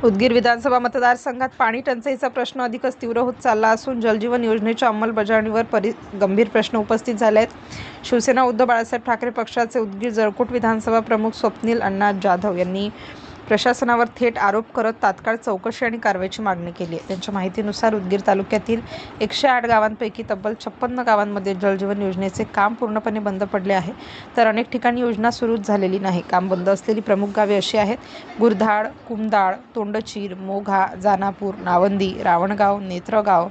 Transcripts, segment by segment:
उदगीर विधानसभा मतदारसंघात पाणी टंचाईचा प्रश्न अधिकच तीव्र होत चालला असून जलजीवन योजनेच्या अंमलबजावणीवर गंभीर प्रश्न उपस्थित झाले आहेत. शिवसेना उद्धव बाळासाहेब ठाकरे पक्षाचे उदगीर जळकोट विधानसभा प्रमुख स्वप्नील अण्णा जाधव यांनी प्रशासनावर थेट आरोप करत तात्काळ चौकशी आणि कारवाईची मागणी केली आहे. त्यांच्या माहितीनुसार उदगीर तालुक्यातील 108 गावांपैकी तब्बल 56 गावांमध्ये जलजीवन योजनेचे काम पूर्णपणे बंद पडले आहे, तर अनेक ठिकाणी योजना सुरूच झालेली नाही. काम बंद असलेली प्रमुख गावे अशी आहेत: गुरधाड, कुमदाळ, तोंडचीर, मोघा, जानापूर, नावंदी, रावणगाव, नेत्रगाव,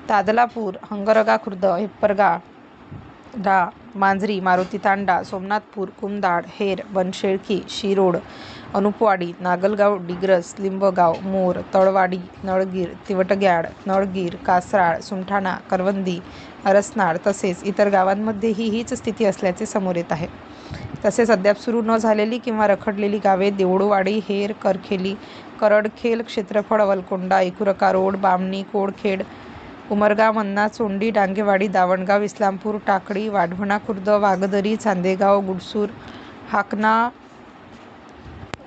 तादलापूर, हंगरगा खुर्द, हिप्परगा डा, मांजरी, मारुती तांडा, सोमनाथपूर, कुमदाड, हेर, बनशेळकी, शिरोड, अनुपवाडी, नागलगाव, डिग्रस, लिंबगाव, मोर, तळवाडी, नळगीर, तिवटग्याड, नळगीर, कासराळ, सुमठाणा, करवंदी, अरसनाळ तसेच इतर गावांमध्येही हीच स्थिती असल्याचे समोर येत आहे. तसेच अद्याप सुरू न झालेली किंवा रखडलेली गावे देवडूवाडी, हेर, करखेली, करडखेल, क्षेत्रफळ, वलकोंडा, एकूरका रोड, बामणी, कोडखेड, उमरगा, मन्ना, चोंडी, डांगेवाडी, दावणगाव, इस्लामपूर, टाकळी, वाढवणा खुर्द, वाघदरी, चांदेगाव, गुडसूर,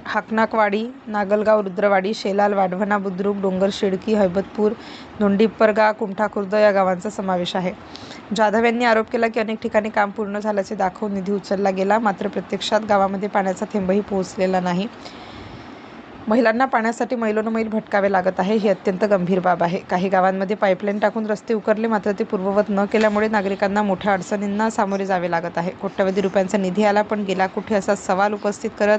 हाकनाकवाडी, नागलगाव, रुद्रवाडी, शेलाल, वाढवणा, बुद्रुक, डोंगरशेळकी, हैबतपूर, धोंडीप्परगा, कुमठा खुर्द या गावांचा समावेश आहे. जाधव यांनी आरोप केला की अनेक ठिकाणी काम पूर्ण झाल्याचे दाखवून निधी उचलला गेला, मात्र प्रत्यक्षात गावामध्ये पाण्याचा थेंबही पोहोचलेला नाही. महिलांना पाण्यासाठी मैलोनमैल भटकावे लागत आहे. ही अत्यंत गंभीर बाब आहे. काही गावांमध्ये पाईपलाईन टाकून रस्ते उकरले, मात्र ते पूर्ववत न केल्यामुळे नागरिकांना मोठ्या अडचणींना सामोरे जावे लागत आहे. कोट्यवधी रुपयांचा निधी आला, पण गेला कुठे, असा सवाल उपस्थित करत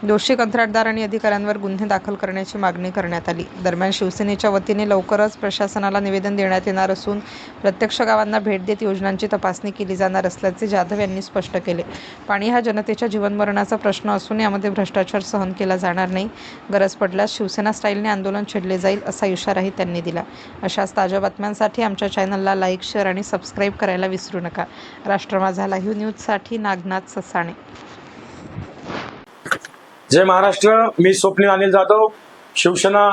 दोषी कंत्राटदार आणि अधिकाऱ्यांवर गुन्हे दाखल करण्याची मागणी करण्यात आली. दरम्यान शिवसेनेच्या वतीने लवकरच प्रशासनाला निवेदन देण्यात येणार असून प्रत्यक्ष गावांना भेट देत योजनांची तपासणी केली जाणार असल्याचे जाधव यांनी स्पष्ट केले. पाणी हा जनतेच्या जीवनमरणाचा प्रश्न असून यामध्ये भ्रष्टाचार सहन केला जाणार नाही. गरज पडल्यास शिवसेना स्टाईलने आंदोलन छेडले जाईल, असा इशाराही त्यांनी दिला. अशाच ताज्या बातम्यांसाठी आमच्या चॅनलला लाईक, शेअर आणि सबस्क्राईब करायला विसरू नका. राष्ट्र माझा लाईव्ह न्यूजसाठी नागनाथ ससाणे. जय महाराष्ट्र. मी स्वप्नील अनिल जाधव, शिवसेना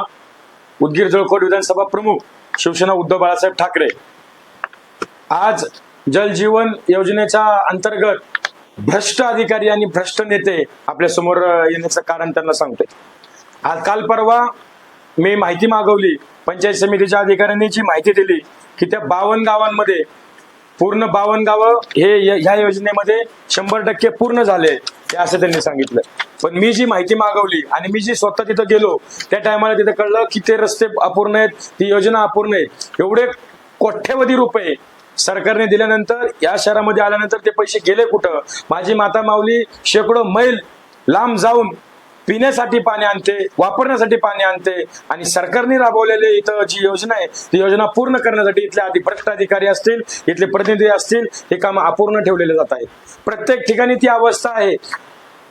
उदगीर जळकोट विधानसभा प्रमुख, शिवसेना उद्धव बाळासाहेब ठाकरे. आज जलजीवन योजनेच्या अंतर्गत भ्रष्ट अधिकारी आणि भ्रष्ट नेते आपल्या समोर येण्याचं कारण त्यांना सांगतोय. आज काल परवा मी माहिती मागवली, पंचायत समितीच्या अधिकाऱ्यांनी जी माहिती दिली की त्या 52 गावांमध्ये पूर्ण 52 गावं हे ह्या योजनेमध्ये 100% पूर्ण झाले, असं त्यांनी सांगितलं. पण मी जी माहिती मागवली आणि मी जी स्वतः तिथं गेलो त्या टायमाला तिथे कळलं की ते रस्ते अपूर्ण आहेत, ती योजना अपूर्ण आहे. एवढे कोट्यवधी रुपये सरकारने दिल्यानंतर या शहरामध्ये आल्यानंतर ते पैसे गेले कुठं? माझी माता माऊली शेकडो मैल लांब जाऊन पिण्यासाठी पाणी आणते, वापरण्यासाठी पाणी आणते, आणि सरकारने राबवलेले इथं जी योजना आहे ती योजना पूर्ण करण्यासाठी इथले भ्रष्ट अधिकारी असतील, इथले प्रतिनिधी असतील, हे काम अपूर्ण ठेवलेले जात आहे. प्रत्येक ठिकाणी ती अवस्था आहे.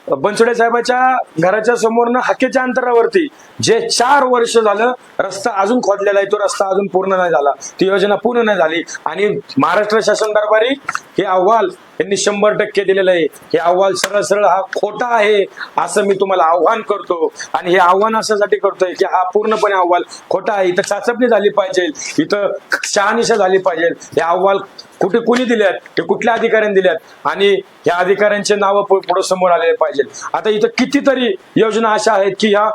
बनसोडे साहेबाच्या घराच्या समोरनं हाकेच्या अंतरावरती जे 4 वर्ष झालं रस्ता अजून खोदलेला आहे, तो रस्ता अजून पूर्ण नाही झाला, ती योजना पूर्ण नाही झाली. आणि महाराष्ट्र शासन दरबारी हे अहवाल यांनी 100% दिलेलं आहे. हे अहवाल सरळ सरळ हा खोटा आहे असं मी तुम्हाला आव्हान करतो. आणि हे आव्हान अशासाठी करतोय की हा पूर्णपणे अहवाल खोटा आहे. इथं चाचपणी झाली पाहिजे, इथं शहानिशा झाली पाहिजे. हे अहवाल कुठे कुणी दिल्यात, ते कुठल्या अधिकाऱ्यांनी दिल्यात, आणि या अधिकाऱ्यांचे नाव पुढे समोर आलेले पाहिजे. आता इथं कितीतरी योजना अशा आहेत की ह्या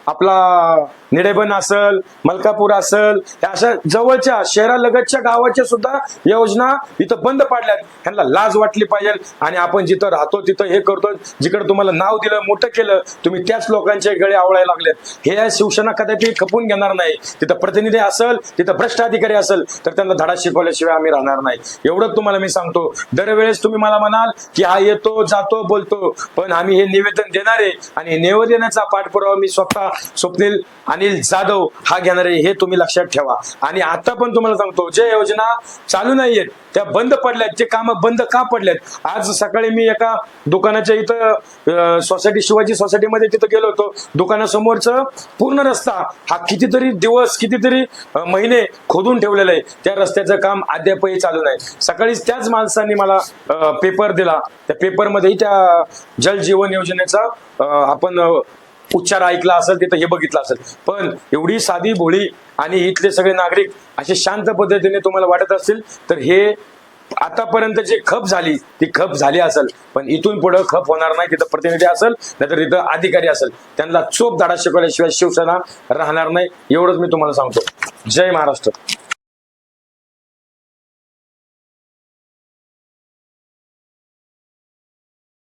आपला निडेबन असल, मलकापूर असल, या अशा जवळच्या शहरालगतच्या गावाच्या सुद्धा योजना इथं बंद पाडल्यात. ह्यांना लाज वाटली पाहिजे. आणि आपण जिथं राहतो तिथं हे करतो, जिकडे तुम्हाला नाव दिलं, मोठं केलं, तुम्ही त्याच लोकांचे गळे आवळायला लागलेत. हे शिवसेना कदापि खपून घेणार नाही. तिथं प्रतिनिधी असेल, तिथं भ्रष्ट अधिकारी असेल, तर त्यांना धडा शिकवल्याशिवाय आम्ही राहणार नाही. एवढं तुम्हाला मी सांगतो. दरवेळेस तुम्ही मला म्हणाल की हा येतो जातो बोलतो, पण आम्ही हे निवेदन देणार आहे, आणि हे निवेदनाचा पाठपुरावा मी स्वतः स्वप्नील अनिल जाधव हा घेणार आहे, हे तुम्ही लक्षात ठेवा. आणि आता पण तुम्हाला सांगतो, जे योजना चालू नाहीयेत त्या बंद पडल्यात, ते काम बंद का पडल्यात? आज सकाळी मी एका दुकानाच्या इथं सोसायटी, शिवाजी सोसायटीमध्ये तिथं गेलो होतो. दुकानासमोरचं पूर्ण रस्ता हा कितीतरी दिवस, कितीतरी महिने खोदून ठेवलेला आहे. त्या रस्त्याचं काम अद्यापही चालू नाही. सकाळीच त्याच माणसांनी मला पेपर दिला. त्या पेपरमध्येही त्या जलजीवन योजनेचा आपण उच्चार ऐकला असेल, तिथं हे बघितलं असेल. पण एवढी साधी भोळी आणि इथले सगळे नागरिक असे शांत पद्धतीने तुम्हाला वाटत असतील तर हे आतापर्यंत जी खप झाली ती खप झाली असेल, पण इथून पुढे खप होणार नाही. तिथं प्रतिनिधी असेल नाहीतर तिथं अधिकारी असेल, त्यांना चोप धडा शिकवल्याशिवाय शिवसेना राहणार नाही. एवढंच मी तुम्हाला सांगतो. जय महाराष्ट्र.